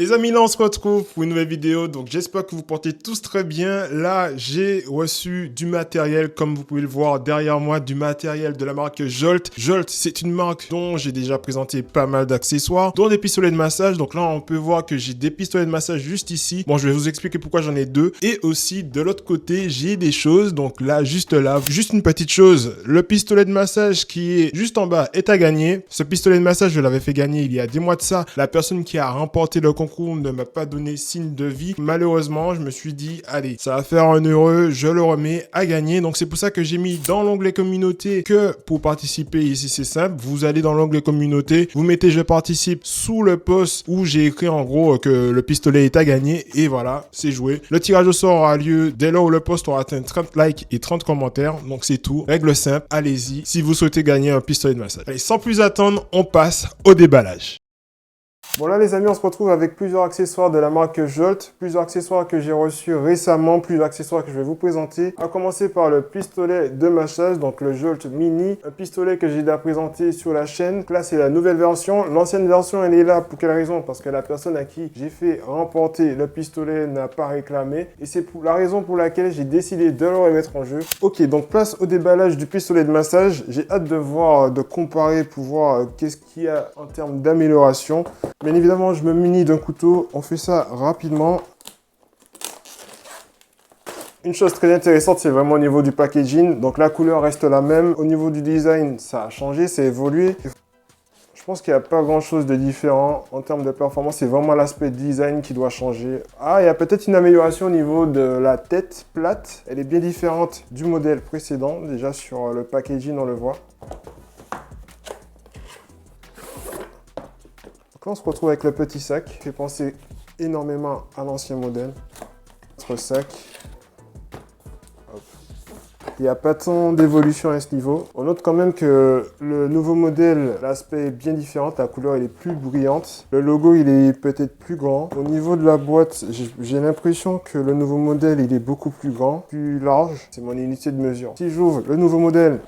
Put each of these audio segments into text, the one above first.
Les amis, là on se retrouve pour une nouvelle vidéo, donc j'espère que vous portez tous très bien. Là, j'ai reçu du matériel, comme vous pouvez le voir derrière moi, du matériel de la marque Jolt. Jolt, c'est une marque dont j'ai déjà présenté pas mal d'accessoires, dont des pistolets de massage. Donc là, on peut voir que j'ai des pistolets de massage juste ici. Bon, je vais vous expliquer pourquoi j'en ai deux. Et aussi, de l'autre côté, j'ai des choses, donc là, juste une petite chose. Le pistolet de massage qui est juste en bas est à gagner. Ce pistolet de massage, je l'avais fait gagner il y a des mois de ça. La personne qui a remporté le concours ne m'a pas donné signe de vie. Malheureusement, je me suis dit, allez, ça va faire un heureux, je le remets à gagner. Donc c'est pour ça que j'ai mis dans l'onglet communauté que pour participer ici, c'est simple. Vous allez dans l'onglet communauté, vous mettez je participe sous le post où j'ai écrit en gros que le pistolet est à gagner et voilà, c'est joué. Le tirage au sort aura lieu dès lors où le post aura atteint 30 likes et 30 commentaires. Donc c'est tout. Règle simple, allez-y si vous souhaitez gagner un pistolet de massage. Allez, sans plus attendre, on passe au déballage. Bon là les amis, on se retrouve avec plusieurs accessoires de la marque Jolt, plusieurs accessoires que j'ai reçus récemment, plusieurs accessoires que je vais vous présenter. On va commencer par le pistolet de massage, donc le Jolt Mini, un pistolet que j'ai déjà présenté sur la chaîne. Donc là c'est la nouvelle version, l'ancienne version elle est là pour quelle raison? Parce que la personne à qui j'ai fait remporter le pistolet n'a pas réclamé et c'est la raison pour laquelle j'ai décidé de le remettre en jeu. Ok, donc place au déballage du pistolet de massage, j'ai hâte de voir, de comparer pour voir qu'est-ce qu'il y a en termes d'amélioration. Bien évidemment, je me munis d'un couteau. On fait ça rapidement. Une chose très intéressante, c'est vraiment au niveau du packaging. Donc la couleur reste la même. Au niveau du design, ça a changé, ça a évolué. Je pense qu'il n'y a pas grand-chose de différent en termes de performance. C'est vraiment l'aspect design qui doit changer. Ah, il y a peut-être une amélioration au niveau de la tête plate. Elle est bien différente du modèle précédent. Déjà sur le packaging, on le voit. Donc là, on se retrouve avec le petit sac qui fait penser énormément à l'ancien modèle. Notre sac. Hop. Il n'y a pas tant d'évolution à ce niveau. On note quand même que le nouveau modèle, l'aspect est bien différent. La couleur elle est plus brillante. Le logo il est peut-être plus grand. Au niveau de la boîte, j'ai l'impression que le nouveau modèle il est beaucoup plus grand, plus large. C'est mon unité de mesure. Si j'ouvre le nouveau modèle,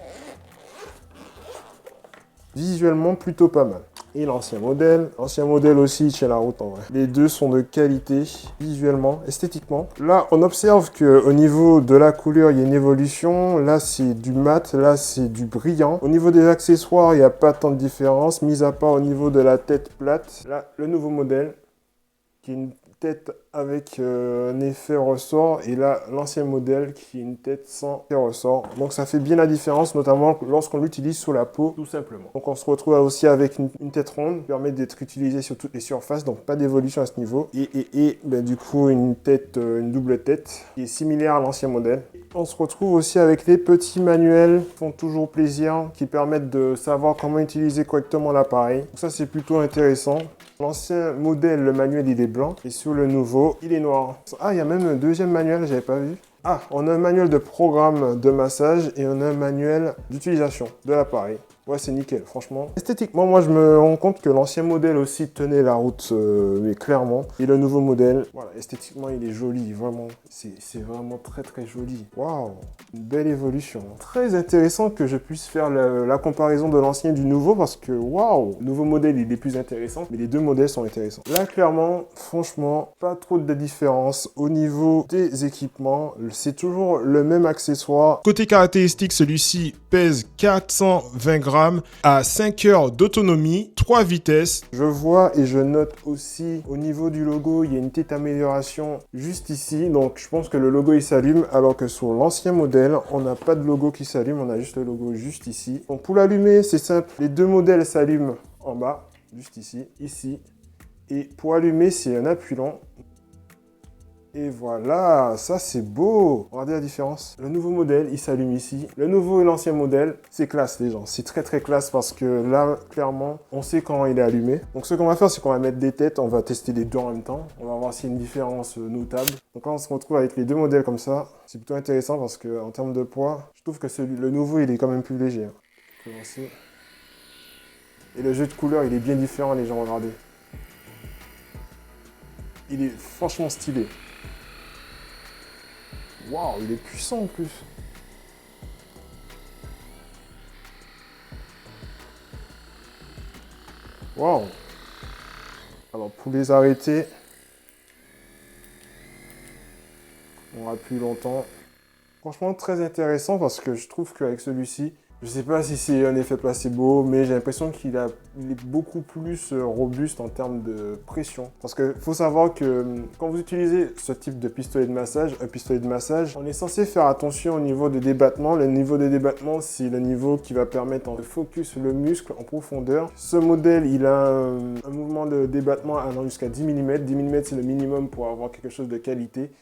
visuellement plutôt pas mal. Et l'ancien modèle aussi tient la route en vrai. Les deux sont de qualité visuellement, esthétiquement. Là, on observe qu'au niveau de la couleur, il y a une évolution. Là, c'est du mat, là, c'est du brillant. Au niveau des accessoires, il n'y a pas tant de différence, mis à part au niveau de la tête plate. Là, le nouveau modèle, qui est une tête avec un effet ressort et là l'ancien modèle qui est une tête sans effet ressort. Donc ça fait bien la différence, notamment lorsqu'on l'utilise sur la peau tout simplement. Donc on se retrouve aussi avec une tête ronde qui permet d'être utilisée sur toutes les surfaces, donc pas d'évolution à ce niveau. Et ben, du coup une double tête qui est similaire à l'ancien modèle. On se retrouve aussi avec les petits manuels qui font toujours plaisir, qui permettent de savoir comment utiliser correctement l'appareil. Donc ça c'est plutôt intéressant. L'ancien modèle, le manuel, il est blanc. Et sur le nouveau, il est noir. Ah, il y a même un deuxième manuel, j'avais pas vu. Ah, on a un manuel de programme de massage et on a un manuel d'utilisation de l'appareil. Ouais, c'est nickel, franchement. Esthétiquement, moi, je me rends compte que l'ancien modèle aussi tenait la route, mais clairement. Et le nouveau modèle, voilà, esthétiquement, il est joli, vraiment. C'est vraiment très, très joli. Waouh, une belle évolution. Très intéressant que je puisse faire la comparaison de l'ancien et du nouveau parce que, waouh, le nouveau modèle, il est plus intéressant, mais les deux modèles sont intéressants. Là, clairement, franchement, pas trop de différence au niveau des équipements. C'est toujours le même accessoire. Côté caractéristique, celui-ci pèse 420 grammes à 5 heures d'autonomie, 3 vitesses. Je vois et je note aussi au niveau du logo, il y a une petite amélioration juste ici. Donc je pense que le logo il s'allume alors que sur l'ancien modèle, on n'a pas de logo qui s'allume, on a juste le logo juste ici. Donc pour l'allumer, c'est simple. Les deux modèles s'allument en bas, juste ici, ici. Et pour allumer, c'est un appui long. Et voilà, ça c'est beau. Regardez la différence. Le nouveau modèle, il s'allume ici. Le nouveau et l'ancien modèle, c'est classe les gens. C'est très très classe parce que là, clairement, on sait quand il est allumé. Donc ce qu'on va faire, c'est qu'on va mettre des têtes. On va tester les deux en même temps. On va voir s'il y a une différence notable. Donc là, on se retrouve avec les deux modèles comme ça. C'est plutôt intéressant parce que en termes de poids, je trouve que le nouveau, il est quand même plus léger. Commencer. Et le jeu de couleurs, il est bien différent les gens, regardez. Il est franchement stylé. Waouh, il est puissant en plus. Waouh. Alors pour les arrêter, on aura plus longtemps. Franchement, très intéressant parce que je trouve qu'avec celui-ci, je sais pas si c'est un effet placebo, mais j'ai l'impression qu'il est beaucoup plus robuste en termes de pression. Parce qu'il faut savoir que quand vous utilisez ce type de pistolet de massage, un pistolet de massage, on est censé faire attention au niveau de débattement. Le niveau de débattement, c'est le niveau qui va permettre de focus le muscle en profondeur. Ce modèle, il a un mouvement de débattement allant jusqu'à 10 mm. 10 mm, c'est le minimum pour avoir quelque chose de qualité.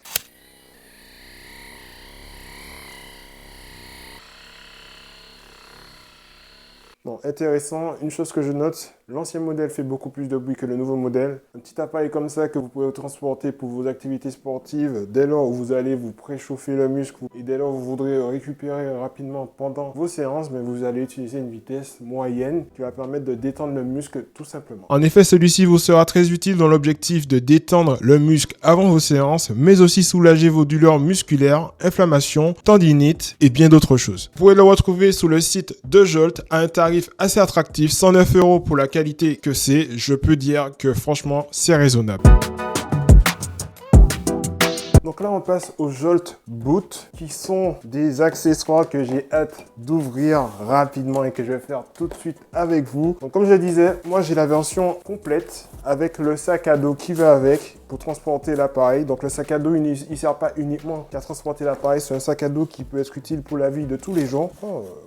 Bon, intéressant. Une chose que je note, l'ancien modèle fait beaucoup plus de bruit que le nouveau modèle. Un petit appareil comme ça que vous pouvez transporter pour vos activités sportives, dès lors où vous allez vous préchauffer le muscle et dès lors où vous voudrez récupérer rapidement pendant vos séances, mais vous allez utiliser une vitesse moyenne qui va permettre de détendre le muscle tout simplement. En effet, celui-ci vous sera très utile dans l'objectif de détendre le muscle avant vos séances, mais aussi soulager vos douleurs musculaires, inflammations, tendinites et bien d'autres choses. Vous pouvez le retrouver sur le site de Jolt à un tarif assez attractif, 109 € pour la qualité que c'est. Je peux dire que franchement, c'est raisonnable. Donc là, on passe aux Jolt Boot, qui sont des accessoires que j'ai hâte d'ouvrir rapidement et que je vais faire tout de suite avec vous. Donc comme je le disais, moi j'ai la version complète avec le sac à dos qui va avec pour transporter l'appareil. Donc le sac à dos, il ne sert pas uniquement qu'à transporter l'appareil, c'est un sac à dos qui peut être utile pour la vie de tous les jours.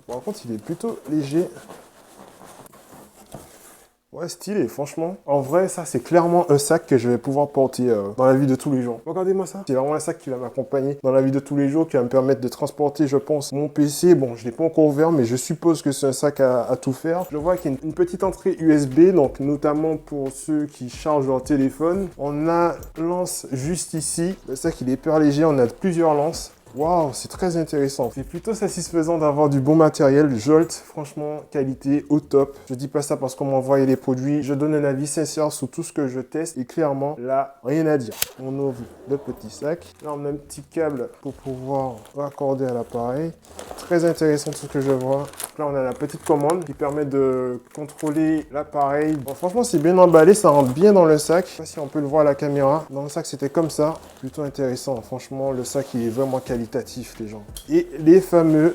Par contre, il est plutôt léger. Ouais, stylé, franchement. En vrai, ça, c'est clairement un sac que je vais pouvoir porter dans la vie de tous les jours. Regardez-moi ça. C'est vraiment un sac qui va m'accompagner dans la vie de tous les jours, qui va me permettre de transporter, je pense, mon PC. Bon, je ne l'ai pas encore ouvert, mais je suppose que c'est un sac à tout faire. Je vois qu'il y a une petite entrée USB, donc notamment pour ceux qui chargent leur téléphone. On a lance juste ici. Le sac, il est hyper léger. On a plusieurs lances. Waouh, c'est très intéressant. C'est plutôt satisfaisant d'avoir du bon matériel. Jolt, franchement, qualité au top. Je dis pas ça parce qu'on m'a envoyé les produits. Je donne un avis sincère sur tout ce que je teste. Et clairement, là, rien à dire. On ouvre le petit sac. Là, on a un petit câble pour pouvoir raccorder à l'appareil. Très intéressant tout ce que je vois. Là, on a la petite commande qui permet de contrôler l'appareil. Bon, franchement, c'est bien emballé. Ça rentre bien dans le sac. Je sais pas si on peut le voir à la caméra. Dans le sac, c'était comme ça. Plutôt intéressant. Franchement, le sac, il est vraiment qualitatif. Les gens. Et les fameux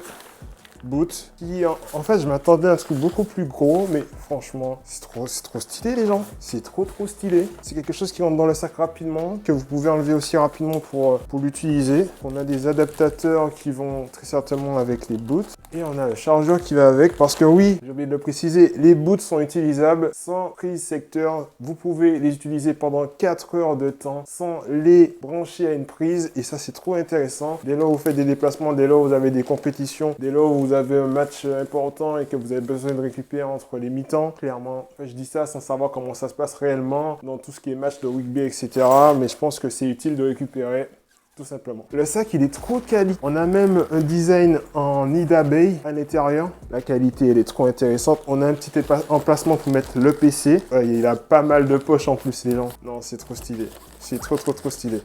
boots qui, en fait, je m'attendais à un truc beaucoup plus gros, mais franchement, c'est trop stylé, les gens. C'est trop stylé. C'est quelque chose qui rentre dans le sac rapidement, que vous pouvez enlever aussi rapidement pour l'utiliser. On a des adaptateurs qui vont très certainement avec les boots. Et on a le chargeur qui va avec, parce que oui, j'ai oublié de le préciser, les boots sont utilisables sans prise secteur. Vous pouvez les utiliser pendant 4 heures de temps sans les brancher à une prise. Et ça, c'est trop intéressant. Dès lors où vous faites des déplacements, dès lors où vous avez des compétitions, dès lors où vous avez un match important et que vous avez besoin de récupérer entre les mi-temps, clairement, je dis ça sans savoir comment ça se passe réellement dans tout ce qui est match de rugby, etc. Mais je pense que c'est utile de récupérer. Tout simplement. Le sac, il est trop quali. On a même un design en Nida Bay à l'intérieur. La qualité, elle est trop intéressante. On a un petit emplacement pour mettre le PC. Il a pas mal de poches en plus, les gens. Non, c'est trop stylé. C'est trop stylé.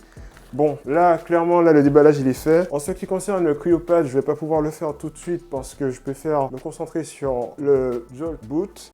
Bon, là, clairement, là, le déballage, il est fait. En ce qui concerne le CryoPad, je vais pas pouvoir le faire tout de suite parce que je préfère me concentrer sur le Jolt Boot.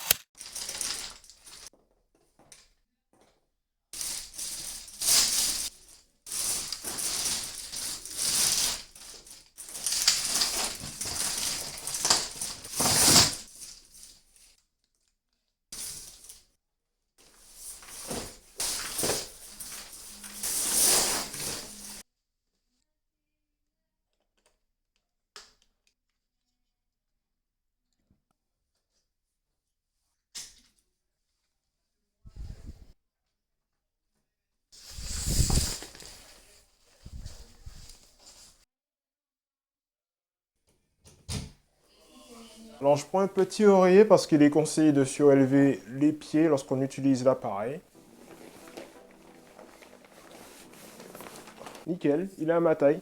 Alors, je prends un petit oreiller parce qu'il est conseillé de surélever les pieds lorsqu'on utilise l'appareil. Nickel, il est à ma taille.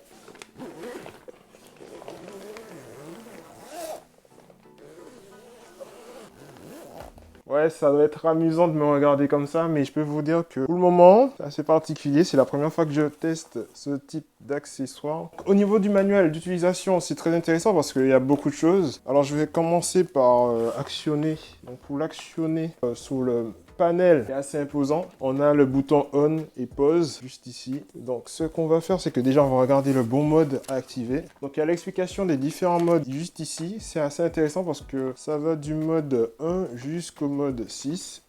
Ouais, ça doit être amusant de me regarder comme ça, mais je peux vous dire que pour le moment, c'est assez particulier. C'est la première fois que je teste ce type d'accessoire. Au niveau du manuel d'utilisation, c'est très intéressant parce qu'il y a beaucoup de choses. Alors, je vais commencer par actionner. Donc, pour l'actionner sur le panel est assez imposant. On a le bouton on et pause juste ici. Donc ce qu'on va faire, c'est que déjà on va regarder le bon mode à activer. Donc il y a l'explication des différents modes juste ici. C'est assez intéressant parce que ça va du mode 1 jusqu'au mode 6.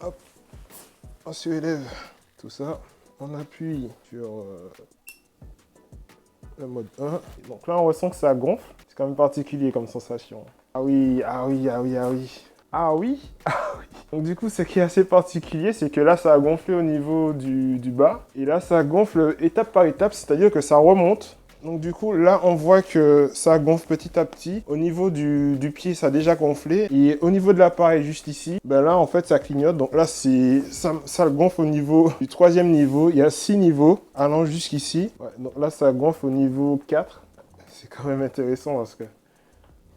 Hop, on surélève tout ça. On appuie sur le mode 1. Et donc là on ressent que ça gonfle. C'est quand même particulier comme sensation. Ah oui, ah oui, ah oui, ah oui. Ah oui, ah oui. Donc du coup, ce qui est assez particulier, c'est que là, ça a gonflé au niveau du bas. Et là, ça gonfle étape par étape, c'est-à-dire que ça remonte. Donc du coup, là, on voit que ça gonfle petit à petit. Au niveau du pied, ça a déjà gonflé. Et au niveau de l'appareil, juste ici, ben là, en fait, ça clignote. Donc là, ça gonfle au niveau du 3e niveau. Il y a 6 niveaux allant jusqu'ici. Ouais, donc là, ça gonfle au niveau 4. C'est quand même intéressant parce que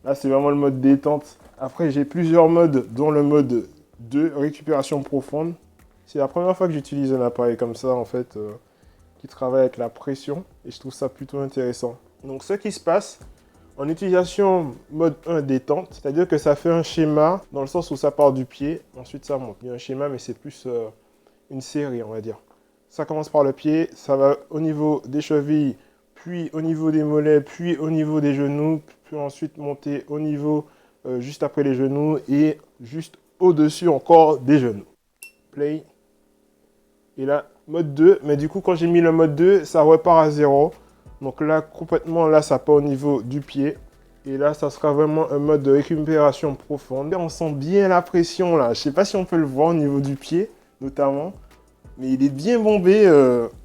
là, c'est vraiment le mode détente. Après, j'ai plusieurs modes, dont le mode 2, récupération profonde. C'est la première fois que j'utilise un appareil comme ça, en fait, qui travaille avec la pression. Et je trouve ça plutôt intéressant. Donc, ce qui se passe en utilisation mode 1 détente, c'est-à-dire que ça fait un schéma dans le sens où ça part du pied, ensuite ça monte. Il y a un schéma, mais c'est plus une série, on va dire. Ça commence par le pied, ça va au niveau des chevilles, puis au niveau des mollets, puis au niveau des genoux, puis ensuite monter au niveau juste après les genoux et juste au-dessus encore des genoux. Play. Et là, mode 2. Mais du coup, quand j'ai mis le mode 2, ça repart à 0. Donc là, complètement, là, ça part au niveau du pied. Et là, ça sera vraiment un mode de récupération profonde. Et on sent bien la pression là. Je sais pas si on peut le voir au niveau du pied, notamment. Mais il est bien bombé.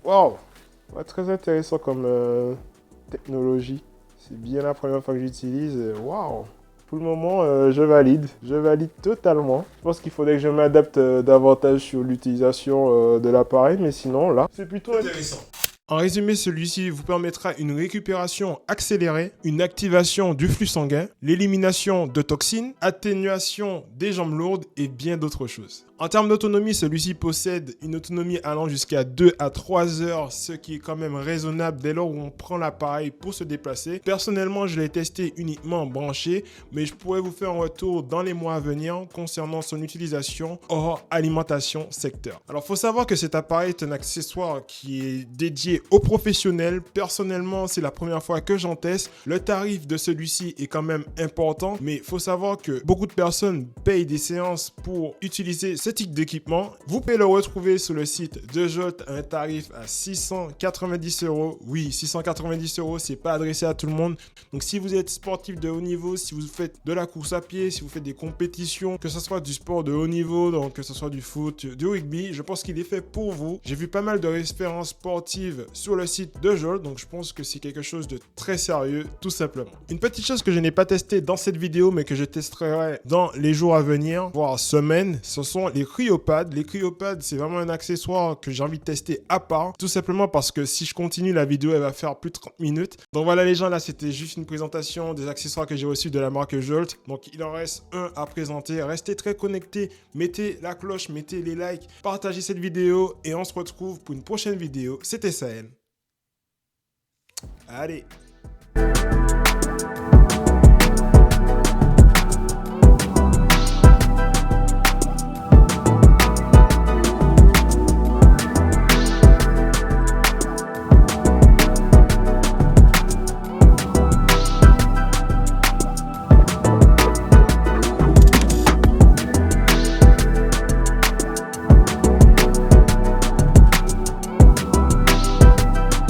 Waouh! Ouais, très intéressant comme technologie. C'est bien la première fois que j'utilise. Waouh! Pour le moment, je valide. Je valide totalement. Je pense qu'il faudrait que je m'adapte davantage sur l'utilisation de l'appareil. Mais sinon, là, c'est plutôt intéressant. En résumé, celui-ci vous permettra une récupération accélérée, une activation du flux sanguin, l'élimination de toxines, atténuation des jambes lourdes et bien d'autres choses. En termes d'autonomie, celui-ci possède une autonomie allant jusqu'à 2 à 3 heures, ce qui est quand même raisonnable dès lors où on prend l'appareil pour se déplacer. Personnellement, je l'ai testé uniquement branché, mais je pourrais vous faire un retour dans les mois à venir concernant son utilisation hors alimentation secteur. Alors, il faut savoir que cet appareil est un accessoire qui est dédié aux professionnels. Personnellement, c'est la première fois que j'en teste. Le tarif de celui-ci est quand même important, mais il faut savoir que beaucoup de personnes payent des séances pour utiliser ce type d'équipement. Vous pouvez le retrouver sur le site de Jolt à un tarif à 690 €. Oui, 690 €, c'est pas adressé à tout le monde. Donc si vous êtes sportif de haut niveau, si vous faites de la course à pied, si vous faites des compétitions, que ce soit du sport de haut niveau, donc que ce soit du foot, du rugby, je pense qu'il est fait pour vous. J'ai vu pas mal de références sportives sur le site de Jolt, donc je pense que c'est quelque chose de très sérieux, tout simplement. Une petite chose que je n'ai pas testé dans cette vidéo, mais que je testerai dans les jours à venir, voire semaines, ce sont les cryopads. Les cryopads, c'est vraiment un accessoire que j'ai envie de tester à part, tout simplement parce que si je continue, la vidéo, elle va faire plus de 30 minutes. Donc voilà les gens, là, c'était juste une présentation des accessoires que j'ai reçus de la marque Jolt. Donc il en reste un à présenter. Restez très connectés, mettez la cloche, mettez les likes, partagez cette vidéo et on se retrouve pour une prochaine vidéo. C'était Sahel. Allez.